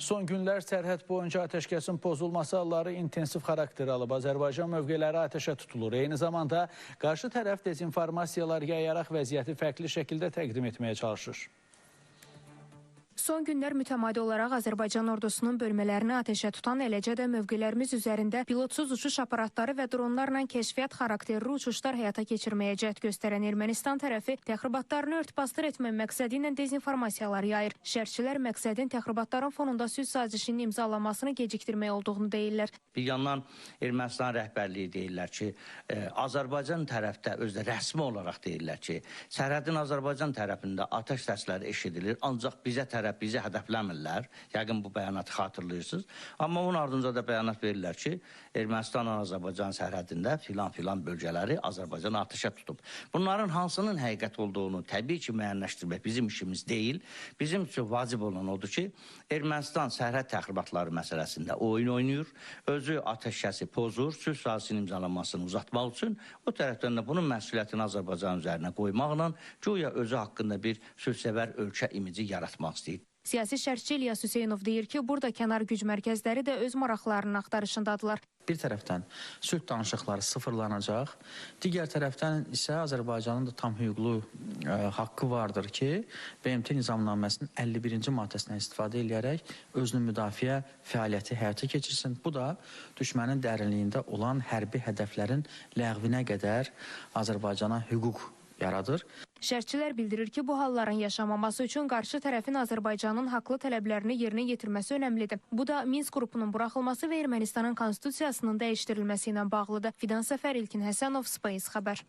Son günlər sərhəd boyunca atəşkəsin pozulması halları intensiv xarakter alıb. Azərbaycan mövqeləri atəşə tutulur. Eyni zamanda qarşı tərəf dezinformasiyalar yayaraq vəziyyəti fərqli şəkildə təqdim etməyə çalışır. Son günlər mütəmadi olaraq Azərbaycan ordusunun bölmələrini atəşə tutan, eləcə də mövqelərimiz üzərində pilotsuz uçuş aparatları və dronlarla kəşfiyyat xarakterli uçuşlar həyata keçirməyə cəhd göstərən Ermənistan tərəfi təxribatlarını örtbasdır etmək məqsədi ilə dezinformasiyalar yayır. Şərhçilər məqsədin təxribatların fonunda sülh sazişinin imzalanmasını gecikdirmək olduğunu deyirlər. Bir yandan Ermənistan rəhbərliyi deyirlər ki, Azərbaycan tərəfdə özdə rəsmi olaraq deyirlər ki, sərhədin Azərbaycan tərəfində atəş səsləri eşidilir, ancaq bizi hədəfləmirlər. Yəqin bu bəyanatı xatırlayırsınız. Amma onun ardınca da bəyanat verirlər ki, Ermənistanla Azərbaycan sərhədində filan bölgələri Azərbaycan atəşə tutub. Bunların hansının həqiqət olduğunu təbii ki, müəyyənləşdirmək bizim işimiz deyil. Bizim üçün vacib olan odur ki, Ermənistan sərhəd təxribatları məsələsində oyun oynayır, özü atəşkəsi pozur, sülh sazişinin imzalanmasını uzatmaq üçün o tərəfdən də bunun məsuliyyətini Azərbaycan üzərinə qoymaqla güya özü haqqında bir sülhsevər ölkə imici yaratmaq istəyir. Siyasi şərhçi İlyas Hüseynov deyir ki, burada kənar güc mərkəzləri də öz maraqlarının axtarışındadılar. Bir tərəfdən sülh danışıqları sıfırlanacaq, digər tərəfdən isə Azərbaycanın da tam hüquqlu haqqı vardır ki, BMT nizamnaməsinin 51-ci maddəsindən istifadə edərək özünün müdafiə fəaliyyəti həyata keçirsin. Bu da düşmənin dərinliyində olan hərbi hədəflərin ləğvinə qədər Azərbaycana hüquq yaradır. Şərhçilər bildirir ki, bu halların yaşanmaması üçün qarşı tərəfin Azərbaycanın haqlı tələblərini yerinə yetirməsi önəmlidir. Bu da Minsk qrupunun buraxılması və Ermənistanın konstitusiyasının dəyişdirilməsi ilə bağlıdır. Fidan Səfər, İlkin Həsənov, Space xəbər.